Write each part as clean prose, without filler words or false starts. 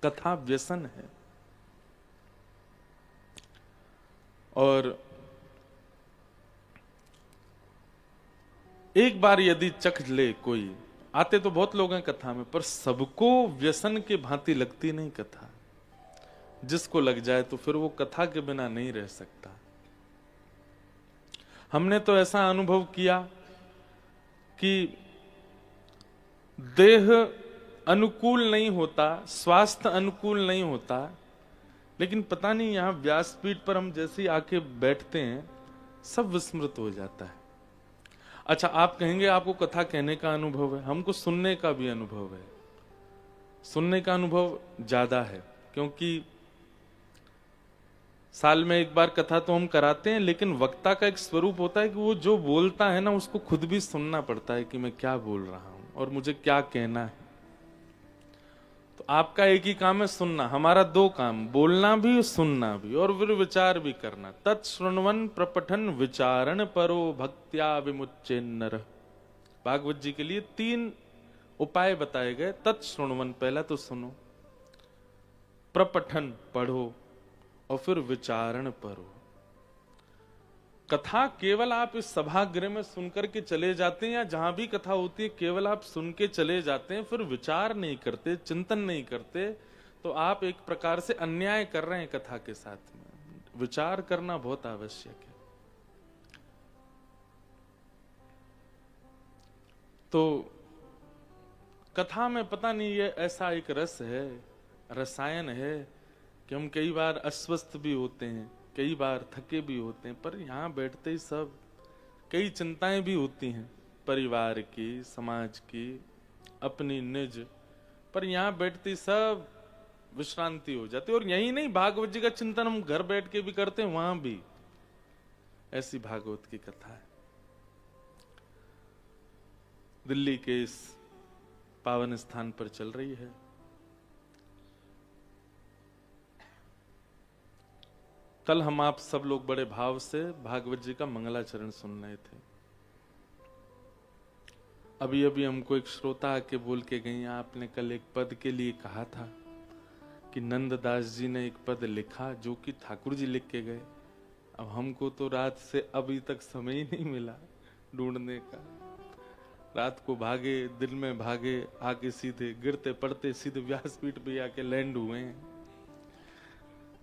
कथा व्यसन है। और एक बार यदि चख ले कोई, आते तो बहुत लोग हैं कथा में, पर सबको व्यसन के भांति लगती नहीं कथा। जिसको लग जाए तो फिर वो कथा के बिना नहीं रह सकता। हमने तो ऐसा अनुभव किया कि देह अनुकूल नहीं होता, स्वास्थ्य अनुकूल नहीं होता, लेकिन पता नहीं यहां व्यासपीठ पर हम जैसे ही आके बैठते हैं सब विस्मृत हो जाता है। अच्छा, आप कहेंगे आपको कथा कहने का अनुभव है, हमको सुनने का भी अनुभव है। सुनने का अनुभव ज्यादा है, क्योंकि साल में एक बार कथा तो हम कराते हैं, लेकिन वक्ता का एक स्वरूप होता है कि वो जो बोलता है ना, उसको खुद भी सुनना पड़ता है कि मैं क्या बोल रहा हूं और मुझे क्या कहना है। तो आपका एक ही काम है सुनना, हमारा दो काम, बोलना भी सुनना भी, और फिर विचार भी करना। तत्श्रृण्वन् प्रपठन विचारण परो भक्त्या विमुच्य नर। भागवत जी के लिए 3 उपाय बताए गए। तत्श्रृण्वन्, पहला तो सुनो, प्रपठन पढ़ो, और फिर विचारण पढ़ो। कथा केवल आप इस सभागृह में सुनकर के चले जाते हैं, या जहां भी कथा होती है केवल आप सुन के चले जाते हैं, फिर विचार नहीं करते, चिंतन नहीं करते, तो आप एक प्रकार से अन्याय कर रहे हैं कथा के साथ में। विचार करना बहुत आवश्यक है। तो कथा में पता नहीं ये ऐसा एक रस है, रसायन है, कि हम कई बार अस्वस्थ भी होते हैं, कई बार थके भी होते हैं, पर यहाँ बैठते ही सब कई चिंताएं भी होती हैं, परिवार की, समाज की, अपनी निज, पर यहाँ बैठते ही सब विश्रांति हो जाती है। और यही नहीं, भागवत जी का चिंतन हम घर बैठ के भी करते हैं, वहां भी ऐसी भागवत की कथा है। दिल्ली के इस पावन स्थान पर चल रही है। कल हम आप सब लोग बड़े भाव से भागवत जी का मंगलाचरण सुन रहे थे। अभी अभी हमको एक श्रोता आके बोल के गई, आपने कल एक पद के लिए कहा था कि नंददास जी ने एक पद लिखा जो कि ठाकुर जी लिख के गए। अब हमको तो रात से अभी तक समय ही नहीं मिला ढूंढने का। रात को भागे, दिन में भागे, आके सीधे गिरते पड़ते सीधे व्यासपीठ पे आके लैंड हुए हैं।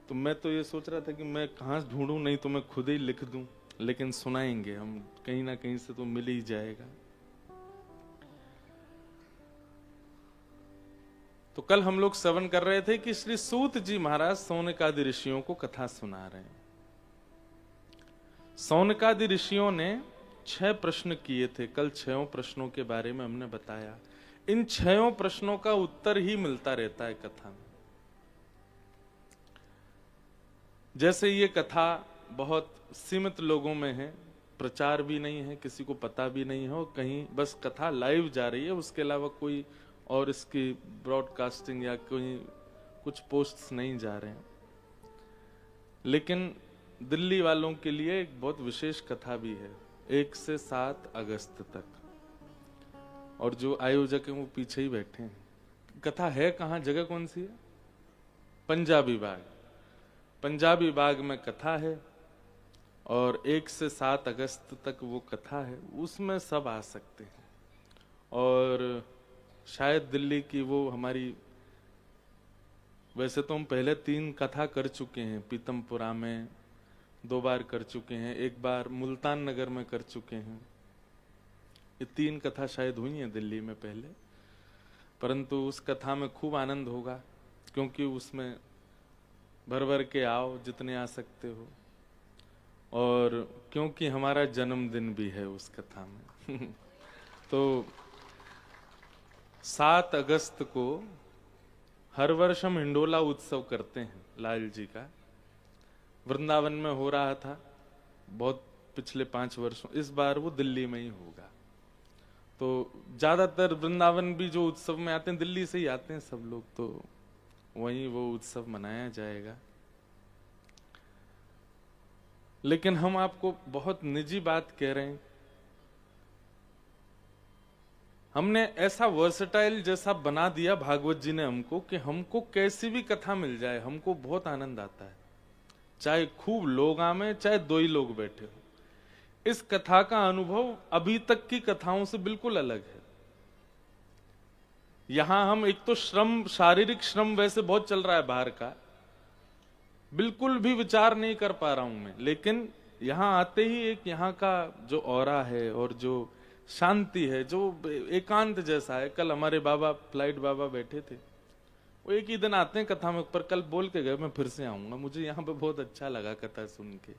तो मैं तो ये सोच रहा था कि मैं कहाँ ढूंढूं, नहीं तो मैं खुद ही लिख दूं, लेकिन सुनाएंगे हम, कहीं ना कहीं से तो मिल ही जाएगा। तो कल हम लोग श्रवण कर रहे थे कि श्री सूत जी महाराज सौनकादि ऋषियों को कथा सुना रहे हैं। सौनकादि ऋषियों ने 6 प्रश्न किए थे। कल 6 प्रश्नों के बारे में हमने बताया। इन 6 प्रश्नों का उत्तर ही मिलता रहता है कथा में। जैसे ये कथा बहुत सीमित लोगों में है, प्रचार भी नहीं है, किसी को पता भी नहीं है, और कहीं बस कथा लाइव जा रही है, उसके अलावा कोई और इसकी ब्रॉडकास्टिंग या कोई कुछ पोस्ट्स नहीं जा रहे हैं। लेकिन दिल्ली वालों के लिए एक बहुत विशेष कथा भी है, 1 से 7 अगस्त तक, और जो आयोजक हैं वो पीछे ही बैठे हैं। कथा है कहाँ, जगह कौन सी है? पंजाबी बाग। पंजाबी बाग में कथा है, और 1 से 7 अगस्त तक वो कथा है, उसमें सब आ सकते हैं। और शायद दिल्ली की वो हमारी, वैसे तो हम पहले 3 कथा कर चुके हैं, पीतमपुरा में 2 बार कर चुके हैं, 1 बार मुल्तान नगर में कर चुके हैं। ये 3 कथा शायद हुई हैं दिल्ली में पहले, परंतु उस कथा में खूब आनंद होगा, क्योंकि उसमें भर भर के आओ जितने आ सकते हो, और क्योंकि हमारा जन्मदिन भी है उस कथा में तो 7 अगस्त को हर वर्ष हम हिंडोला उत्सव करते हैं लाल जी का। वृंदावन में हो रहा था बहुत पिछले 5 वर्षों, इस बार वो दिल्ली में ही होगा। तो ज्यादातर वृंदावन भी जो उत्सव में आते हैं दिल्ली से ही आते हैं सब लोग, तो वहीं वो उत्सव मनाया जाएगा। लेकिन हम आपको बहुत निजी बात कह रहे हैं। हमने ऐसा वर्सेटाइल जैसा बना दिया भागवत जी ने हमको कि हमको कैसी भी कथा मिल जाए हमको बहुत आनंद आता है, चाहे खूब लोग आवे चाहे दो ही लोग बैठे हो। इस कथा का अनुभव अभी तक की कथाओं से बिल्कुल अलग है। यहां हम एक तो श्रम, शारीरिक श्रम वैसे बहुत चल रहा है बाहर का, बिल्कुल भी विचार नहीं कर पा रहा हूं मैं, लेकिन यहां आते ही एक यहाँ का जो ऑरा है और जो शांति है, जो एकांत जैसा है। कल हमारे बाबा, फ्लाइट बाबा बैठे थे, वो एक ही दिन आते हैं कथा में, पर कल बोल के गए मैं फिर से आऊंगा, मुझे यहाँ पे बहुत अच्छा लगा कथा सुन के।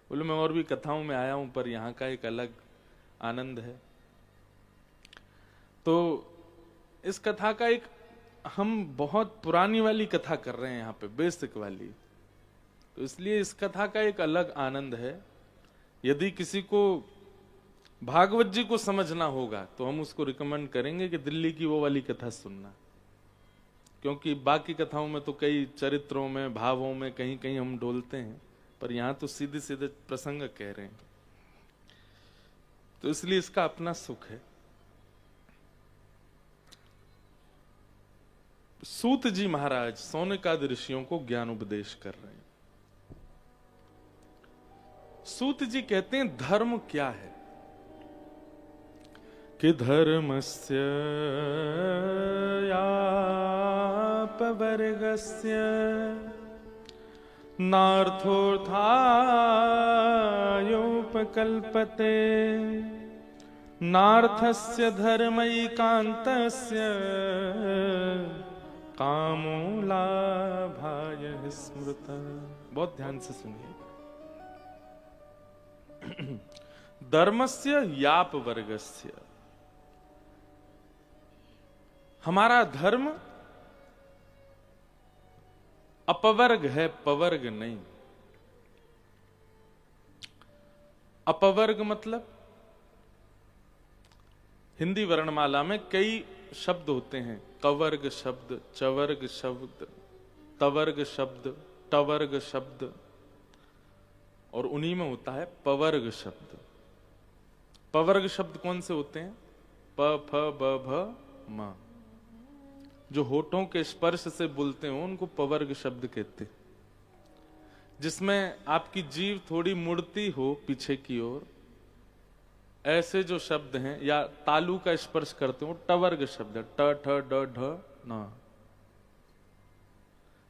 बोले मैं और भी कथाओं में आया हूं पर यहाँ का एक अलग आनंद है। तो इस कथा का एक, हम बहुत पुरानी वाली कथा कर रहे हैं यहाँ पे, बेसिक वाली, तो इसलिए इस कथा का एक अलग आनंद है। यदि किसी को भागवत जी को समझना होगा तो हम उसको रिकमेंड करेंगे कि दिल्ली की वो वाली कथा सुनना, क्योंकि बाकी कथाओं में तो कई चरित्रों में, भावों में कहीं कहीं हम डोलते हैं, पर यहां तो सीधे सीधे प्रसंग कह रहे हैं, तो इसलिए इसका अपना सुख है। सूत जी महाराज सौनकादि ऋषियों को ज्ञान उपदेश कर रहे हैं। सूत जी कहते हैं धर्म क्या है, कि धर्मस्य यापवर्गस्य नार्थोऽर्थायोपकल्पते नार्थस्य धर्मैकान्तस्य कामो लाभाय स्मृतः। बहुत ध्यान से सुनिए। धर्मस्य याप वर्गस्य, हमारा धर्म अपवर्ग है, पवर्ग नहीं। अपवर्ग मतलब हिंदी वर्णमाला में कई शब्द होते हैं, कवर्ग शब्द, चवर्ग शब्द, तवर्ग शब्द, टवर्ग शब्द, और उन्हीं में होता है पवर्ग शब्द। पवर्ग शब्द कौन से होते हैं? प, फ, ब, भ, म। जो होठों के स्पर्श से बोलते हो उनको पवर्ग शब्द कहते हैं। जिसमें आपकी जीभ थोड़ी मुड़ती हो पीछे की ओर, ऐसे जो शब्द हैं, या तालू का स्पर्श करते हो, टवर्ग शब्द है। ट, ठ, ड, ढ, न।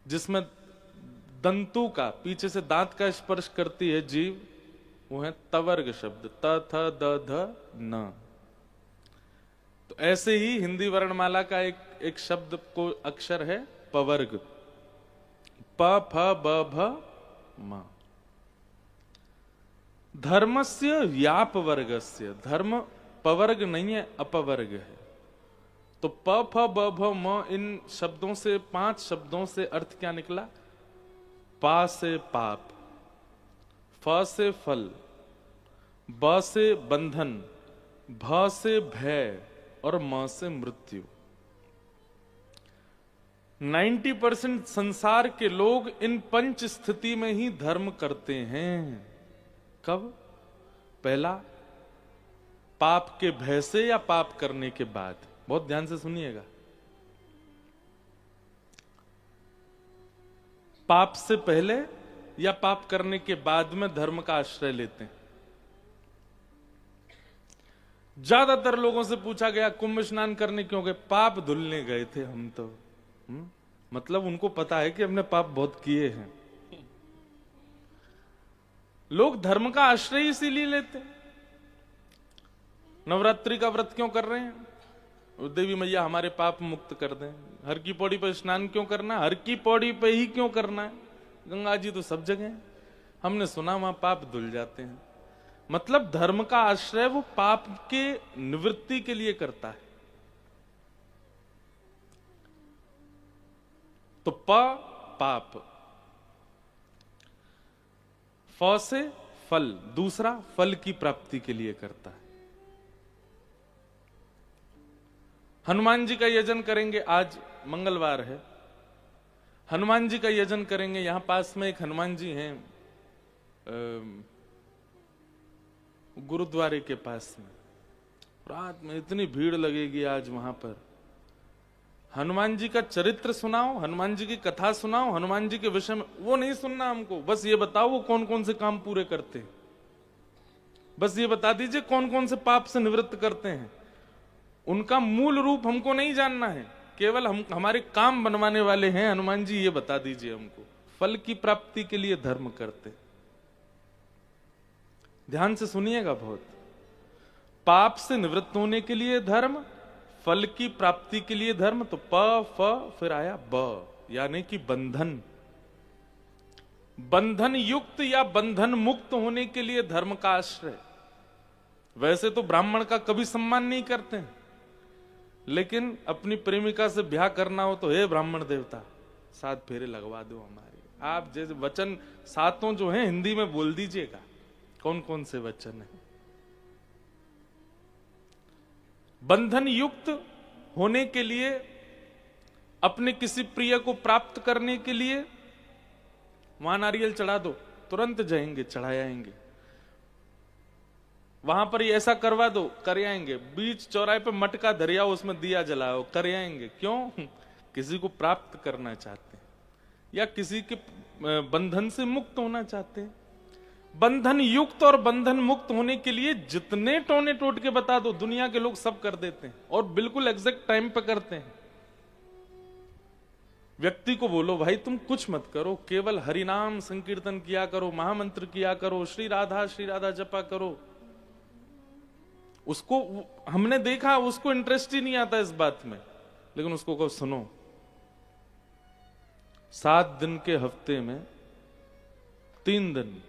जिसमें दंतु का, पीछे से दांत का स्पर्श करती है जीभ, वो है तवर्ग शब्द। त, थ, द, ध, न। तो ऐसे ही हिंदी वर्णमाला का एक शब्द को अक्षर है पवर्ग। प, फ, ब, भ, म। धर्मस्य व्याप वर्गस्य, धर्म पवर्ग नहीं है, अपवर्ग है। तो प, फ, ब, भ, म, इन शब्दों से, 5 शब्दों से अर्थ क्या निकला? पा से पाप, फ से फल, ब से बंधन, भ से भय और म से मृत्यु। 90% संसार के लोग इन 5 स्थिति में ही धर्म करते हैं। कब? पहला, पाप के भय से या पाप करने के बाद। बहुत ध्यान से सुनिएगा। पाप से पहले या पाप करने के बाद में धर्म का आश्रय लेते हैं। ज्यादातर लोगों से पूछा गया कुंभ स्नान करने क्यों गए? पाप धुलने गए थे हम तो। मतलब उनको पता है कि हमने पाप बहुत किए हैं। लोग धर्म का आश्रय इसीलिए लेते। नवरात्रि का व्रत क्यों कर रहे हैं? देवी मैया हमारे पाप मुक्त कर दें। हर की पौड़ी पर स्नान क्यों करना है? हर की पौड़ी पे ही क्यों करना है? गंगा जी तो सब जगह है। हमने सुना वहां पाप धुल जाते हैं। मतलब धर्म का आश्रय वो पाप के निवृत्ति के लिए करता है। तो पाप, फ से फल, दूसरा फल की प्राप्ति के लिए करता है। हनुमान जी का यजन करेंगे, आज मंगलवार है, हनुमान जी का यजन करेंगे। यहां पास में एक हनुमान जी हैं गुरुद्वारे के पास में, रात में इतनी भीड़ लगेगी आज वहां पर। हनुमान जी का चरित्र सुनाओ, हनुमान जी की कथा सुनाओ, हनुमान जी के विषय में, वो नहीं सुनना हमको। बस ये बताओ वो कौन कौन से काम पूरे करते हैं, बस ये बता दीजिए कौन कौन से पाप से निवृत्त करते हैं। उनका मूल रूप हमको नहीं जानना है, केवल हम हमारे काम बनवाने वाले हैं हनुमान जी, ये बता दीजिए हमको। फल की प्राप्ति के लिए धर्म करते। ध्यान से सुनिएगा बहुत। पाप से निवृत्त होने के लिए धर्म, फल की प्राप्ति के लिए धर्म। तो प फ फिर आया ब, यानी कि बंधन। बंधन युक्त या बंधन मुक्त होने के लिए धर्म का आश्रय। वैसे तो ब्राह्मण का कभी सम्मान नहीं करते हैं, लेकिन अपनी प्रेमिका से ब्याह करना हो तो हे ब्राह्मण देवता 7 फेरे लगवा दो हमारे। आप जैसे वचन सातों जो हैं हिंदी में बोल दीजिएगा, कौन कौन से वचन हैं। बंधन युक्त होने के लिए, अपने किसी प्रिय को प्राप्त करने के लिए वहां नारियल चढ़ा दो, तुरंत जाएंगे, चढ़ाएंगे। वहां पर ऐसा करवा दो, कर आएंगे। बीच चौराहे पे मटका धरियाओ, उसमें दिया जलाओ, कर आएंगे। क्यों? किसी को प्राप्त करना चाहते हैं या किसी के बंधन से मुक्त होना चाहते हैं। बंधन युक्त और बंधन मुक्त होने के लिए जितने टोने टोटके बता दो, दुनिया के लोग सब कर देते हैं और बिल्कुल एग्जैक्ट टाइम पे करते हैं। व्यक्ति को बोलो भाई तुम कुछ मत करो, केवल हरिनाम संकीर्तन किया करो, महामंत्र किया करो, श्री राधा जपा करो। उसको हमने देखा, उसको इंटरेस्ट ही नहीं आता इस बात में, लेकिन उसको कहो सुनो 7 दिन के हफ्ते में 3 दिन,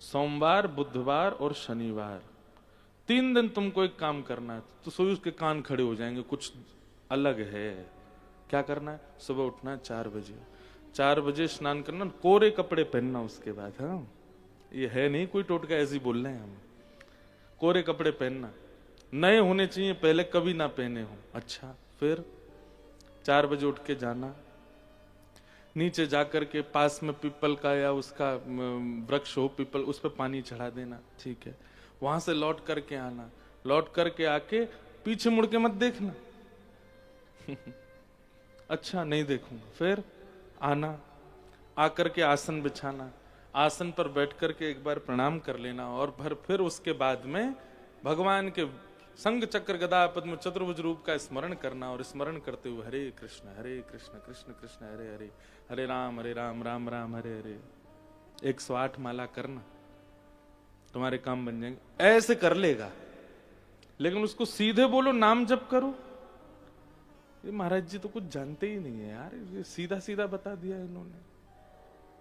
सोमवार, बुधवार और शनिवार, 3 दिन तुमको एक काम करना है। तो सोई उसके कान खड़े हो जाएंगे, कुछ अलग है। क्या करना है? सुबह उठना 4 बजे, 4 बजे स्नान करना, कोरे कपड़े पहनना उसके बाद। हाँ, ये है नहीं कोई टोटका, ऐसे ही बोल रहे हैं हम। कोरे कपड़े पहनना, नए होने चाहिए, पहले कभी ना पहने हो। अच्छा, फिर 4 बजे उठ के जाना, नीचे जाकर के पास में पीपल का या उसका वृक्ष हो पीपल, उस पर पानी चढ़ा देना, ठीक है। वहां से लौट करके आना, लौट करके आके पीछे मुड़ के मत देखना। अच्छा, नहीं देखूंगा। फिर आना, आकर के आसन बिछाना, आसन पर बैठ करके एक बार प्रणाम कर लेना, और फिर उसके बाद में भगवान के संग चक्र गदा पद्म चतुर्भुज रूप का स्मरण करना, और स्मरण करते हुए हरे कृष्ण कृष्ण कृष्ण हरे हरे, हरे राम राम राम हरे हरे 108 माला करना, तुम्हारे काम बन जाएंगे। ऐसे कर लेगा, लेकिन उसको सीधे बोलो नाम जप करो, ये महाराज जी तो कुछ जानते ही नहीं है यार, ये सीधा सीधा बता दिया इन्होंने।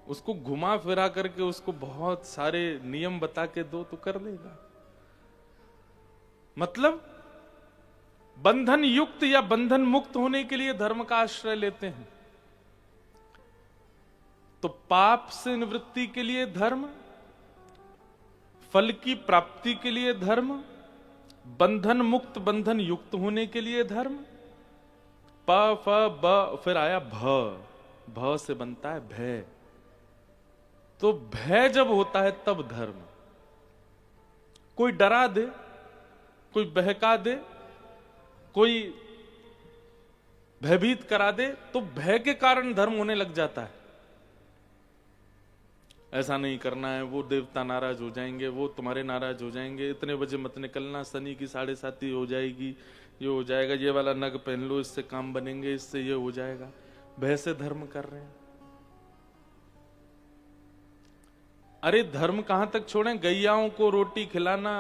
उसको घुमा फिरा करके उसको बहुत सारे नियम बता के दो तो कर लेगा। मतलब बंधन युक्त या बंधन मुक्त होने के लिए धर्म का आश्रय लेते हैं। तो पाप से निवृत्ति के लिए धर्म, फल की प्राप्ति के लिए धर्म, बंधन मुक्त बंधन युक्त होने के लिए धर्म। प फ ब, फिर आया भ, भ से बनता है भय। तो भय जब होता है तब धर्म। कोई डरा दे, कोई बहका दे, कोई भयभीत करा दे, तो भय के कारण धर्म होने लग जाता है। ऐसा नहीं करना है, वो देवता नाराज हो जाएंगे, वो तुम्हारे नाराज हो जाएंगे, इतने बजे मत निकलना, शनि की 7:30 हो जाएगी, ये हो जाएगा, ये वाला नग पहन लो, इससे काम बनेंगे, इससे ये हो जाएगा। भय से धर्म कर रहे हैं। अरे धर्म कहां तक छोड़ें? गैयाओं को रोटी खिलाना,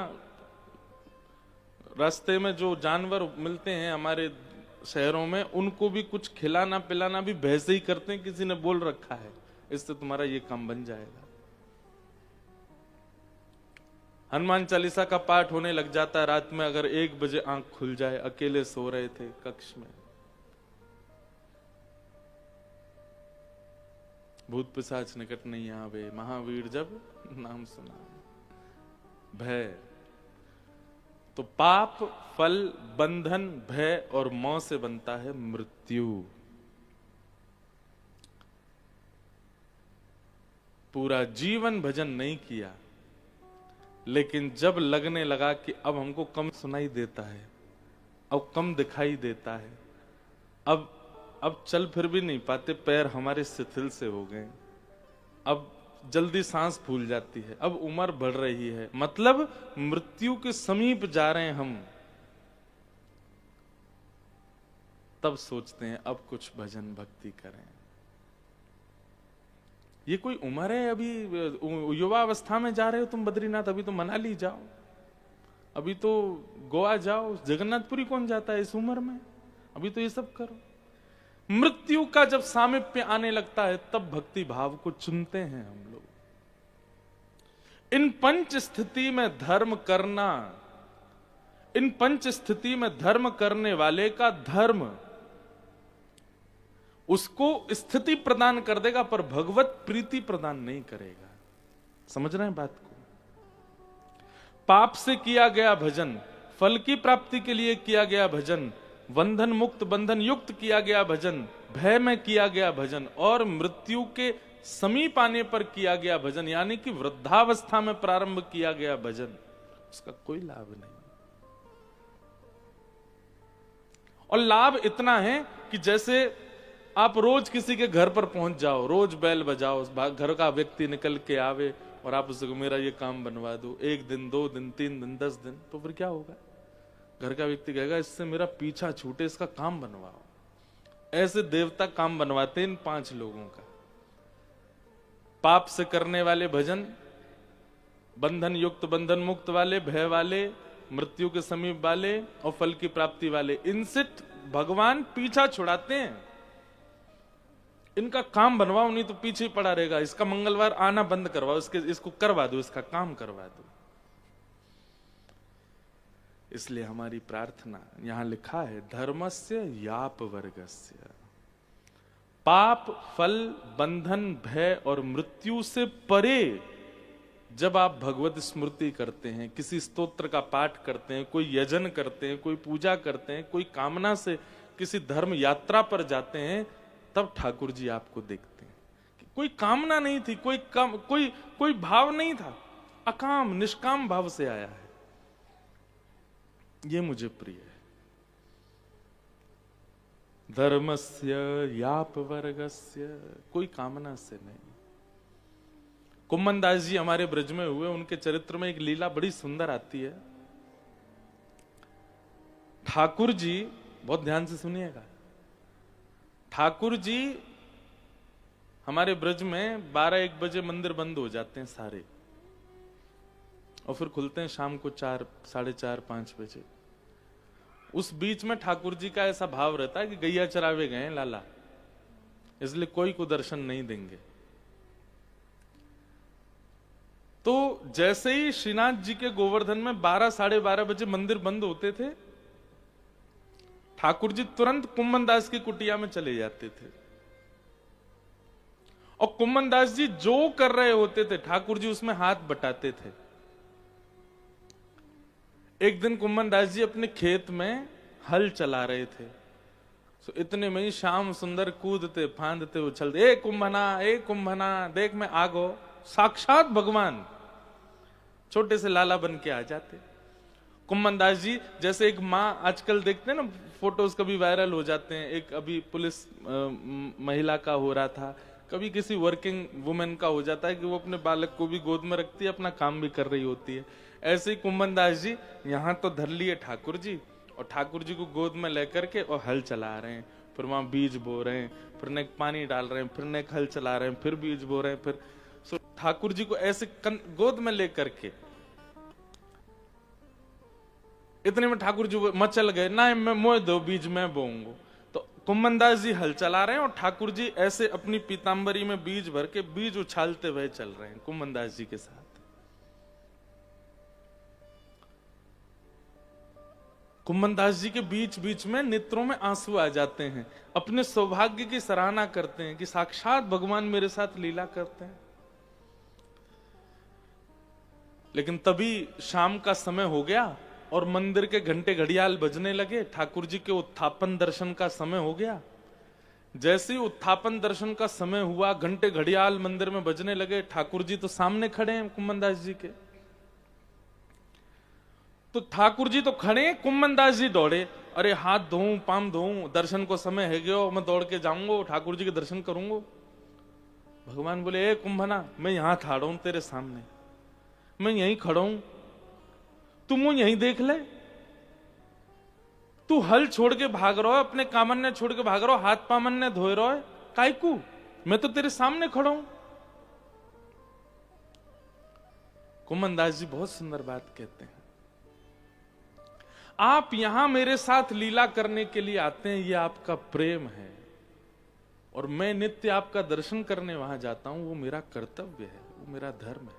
रास्ते में जो जानवर मिलते हैं हमारे शहरों में, उनको भी कुछ खिलाना पिलाना भी भय से ही करते हैं, किसी ने बोल रखा है इससे तुम्हारा ये काम बन जाएगा। हनुमान चालीसा का पाठ होने लग जाता है रात में, अगर 1 बजे आंख खुल जाए, अकेले सो रहे थे कक्ष में, भूत पिशाच निकट नहीं आवे, महावीर जब नाम सुना। भय तो पाप, फल, बंधन, भय और मोह से बनता है मृत्यु। पूरा जीवन भजन नहीं किया, लेकिन जब लगने लगा कि अब हमको कम सुनाई देता है, अब कम दिखाई देता है, अब चल फिर भी नहीं पाते, पैर हमारे शिथिल से हो गए, अब जल्दी सांस फूल जाती है, अब उम्र बढ़ रही है, मतलब मृत्यु के समीप जा रहे हैं हम, तब सोचते हैं अब कुछ भजन भक्ति करें। ये कोई उम्र है? अभी युवा अवस्था में जा रहे हो तुम बद्रीनाथ, अभी तो मनाली जाओ, अभी तो गोवा जाओ, जगन्नाथपुरी कौन जाता है इस उम्र में? अभी तो ये सब करो। मृत्यु का जब सामीप्य आने लगता है तब भक्ति भाव को चुनते हैं हम लोग। इन पंच स्थिति में धर्म करना, इन पंच स्थिति में धर्म करने वाले का धर्म उसको स्थिति प्रदान कर देगा, पर भगवत प्रीति प्रदान नहीं करेगा। समझ रहे हैं बात को? पाप से किया गया भजन, फल की प्राप्ति के लिए किया गया भजन, बंधन मुक्त बंधन युक्त किया गया भजन, भय में किया गया भजन, और मृत्यु के समीप आने पर किया गया भजन, यानी कि वृद्धावस्था में प्रारंभ किया गया भजन, उसका कोई लाभ नहीं। और लाभ इतना है कि जैसे आप रोज किसी के घर पर पहुंच जाओ, रोज बैल बजाओ, घर का व्यक्ति निकल के आवे और आप उसको मेरा ये काम बनवा दो, 1 दिन 2 दिन 3 दिन 10 दिन, तो फिर क्या होगा? घर का व्यक्ति कहेगा इससे मेरा पीछा छूटे, इसका काम बनवाओ। ऐसे देवता काम बनवाते इन 5 लोगों का। पाप से करने वाले भजन, बंधन युक्त बंधन मुक्त वाले, भय वाले, मृत्यु के समीप वाले और फल की प्राप्ति वाले, इनसे भगवान पीछा छुड़ाते हैं। इनका काम बनवाओ, नहीं तो पीछे ही पड़ा रहेगा, इसका मंगलवार आना बंद करवाओ, इसको करवा दो, इसका काम करवा दो। इसलिए हमारी प्रार्थना, यहां लिखा है धर्मस्य याप वर्गस्य, पाप फल बंधन भय और मृत्यु से परे जब आप भगवत स्मृति करते हैं, किसी स्तोत्र का पाठ करते हैं, कोई यजन करते हैं, कोई पूजा करते हैं, कोई कामना से किसी धर्म यात्रा पर जाते हैं, तब ठाकुर जी आपको देखते हैं कि कोई कामना नहीं थी, कोई भाव नहीं था, अकाम निष्काम भाव से आया है, ये मुझे प्रिय है। धर्मस्य याप वर्गस्य, कोई कामना से नहीं। कुम्मन दास जी हमारे ब्रज में हुए, उनके चरित्र में एक लीला बड़ी सुंदर आती है। ठाकुर जी, बहुत ध्यान से सुनिएगा, ठाकुर जी हमारे ब्रज में 12-1 बजे मंदिर बंद हो जाते हैं सारे, और फिर खुलते हैं शाम को 4, 4:30, 5 बजे। उस बीच में ठाकुर जी का ऐसा भाव रहता है कि गैया चरावे गए लाला, इसलिए कोई को दर्शन नहीं देंगे। तो जैसे ही श्रीनाथ जी के गोवर्धन में 12, 12:30 बजे मंदिर बंद होते थे, ठाकुर जी तुरंत कुम्मन दास की कुटिया में चले जाते थे, और कुम्मन दास जी जो कर रहे होते थे ठाकुर जी उसमें हाथ बटाते थे। एक दिन कुम्मन दास जी अपने खेत में हल चला रहे थे, तो इतने में ही श्याम सुंदर कूदते फांदते उछलते, ए कुंभना देख मैं आगो, साक्षात भगवान छोटे से लाला बन के आ जाते। कुम्मन दास जी जैसे एक माँ, आजकल देखते हैं ना फोटोज कभी वायरल हो जाते हैं, एक अभी पुलिस महिला का हो रहा था, कभी किसी वर्किंग वुमेन का हो जाता है कि वो अपने बालक को भी गोद में रखती है, अपना काम भी कर रही होती है। ऐसे ही कुम्मन दास जी यहाँ तो धर लिए ठाकुर जी, और ठाकुर जी को गोद में लेकर के और हल चला रहे हैं, फिर वहां बीज बो रहे हैं, फिर नेक पानी डाल रहे हैं, फिर नेक हल चला रहे हैं, फिर बीज बो रहे हैं, फिर ठाकुर जी को ऐसे गोद में लेकर के, इतने में ठाकुर जी मचल गए, ना मैं मोह दो बीज मैं बोऊंगा। तो कुम्मन दास जी हल चला रहे हैं और ठाकुर जी ऐसे अपनी पीतांबरी में बीज भर के बीज उछालते हुए चल रहे हैं कुम्मन दास जी के साथ। कुम्मन दास जी के बीच बीच में नेत्रों में आंसू आ जाते हैं, अपने सौभाग्य की सराहना करते हैं कि साक्षात भगवान मेरे साथ लीला करते हैं। लेकिन तभी शाम का समय हो गया और मंदिर के घंटे घड़ियाल बजने लगे, ठाकुर जी के उत्थापन दर्शन का समय हो गया। जैसे ही उत्थापन दर्शन का समय हुआ, घंटे घड़ियाल मंदिर में बजने लगे, ठाकुर जी तो सामने खड़े हैं कुम्मन दास जी के। तो ठाकुर जी तो खड़े, कुम्मन दास जी दौड़े, अरे हाथ धोऊं पाम धोऊं, दर्शन को समय है गयो, मैं दौड़ के जाऊंगा ठाकुर जी के दर्शन करूंगा। भगवान बोले, ए कुंभना, मैं यहां खड़ा हूं तेरे सामने, मैं यहीं खड़ा हूं, तुम वो यहीं देख ले। तू हल छोड़ के भाग रहा है, अपने कामन्य छोड़ के भाग रहा है, हाथ पामन्य धोए रहा है, कायकू, मैं तो तेरे सामने खड़ा हूं। कुम्मन दास जी बहुत सुंदर बात कहते हैं, आप यहां मेरे साथ लीला करने के लिए आते हैं, ये आपका प्रेम है, और मैं नित्य आपका दर्शन करने वहां जाता हूं, वो मेरा कर्तव्य है, वो मेरा धर्म है।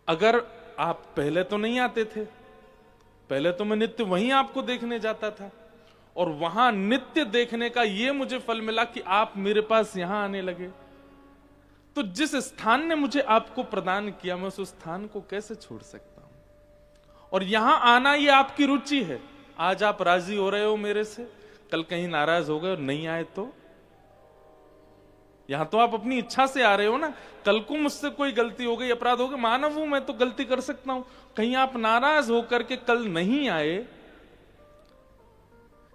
अगर आप पहले तो नहीं आते थे, पहले तो मैं नित्य वहीं आपको देखने जाता था, और वहां नित्य देखने का ये मुझे फल मिला कि आप मेरे पास यहां आने लगे, तो जिस स्थान ने मुझे आपको प्रदान किया, मैं उस स्थान को कैसे छोड़ सकता हूं। और यहां आना ये आपकी रुचि है, आज आप राजी हो रहे हो मेरे से, कल कहीं नाराज हो गए और नहीं आए तो, यहां तो आप अपनी इच्छा से आ रहे हो ना, कल को मुझसे कोई गलती हो गई, अपराध हो गया, मानव हूं मैं तो गलती कर सकता हूं, कहीं आप नाराज होकर के कल नहीं आए,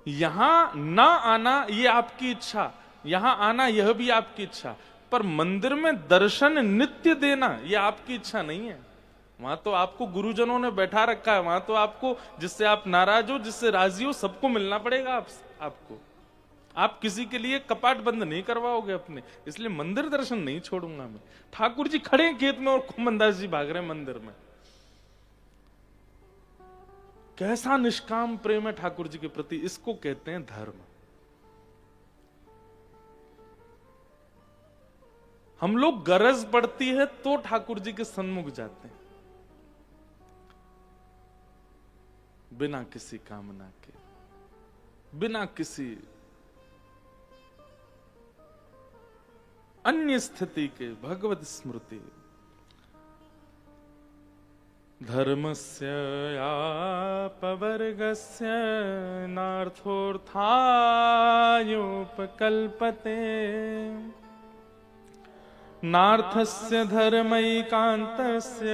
यहां ना आना ये आपकी इच्छा, यहां आना यह भी आपकी इच्छा, पर मंदिर में दर्शन नित्य देना ये आपकी इच्छा नहीं है। वहां तो आपको गुरुजनों ने बैठा रखा है, वहां तो आपको, जिससे आप नाराज हो जिससे राजी हो, सबको मिलना पड़ेगा आपको, आप किसी के लिए कपाट बंद नहीं करवाओगे अपने, इसलिए मंदिर दर्शन नहीं छोड़ूंगा मैं। ठाकुर जी खड़े हैं खेत में और कुम्मन दास जी भाग रहे हैं मंदिर में। कैसा निष्काम प्रेम है ठाकुर जी के प्रति, इसको कहते हैं धर्म। हम लोग गरज पड़ती है तो ठाकुर जी के सन्मुख जाते हैं, बिना किसी कामना के, बिना किसी अन्य स्थिति के, भगवत स्मृति। धर्मस्य यापवर्गस्य नार्थोऽर्थायोपकल्पते, नार्थस्य धर्मैकान्तस्य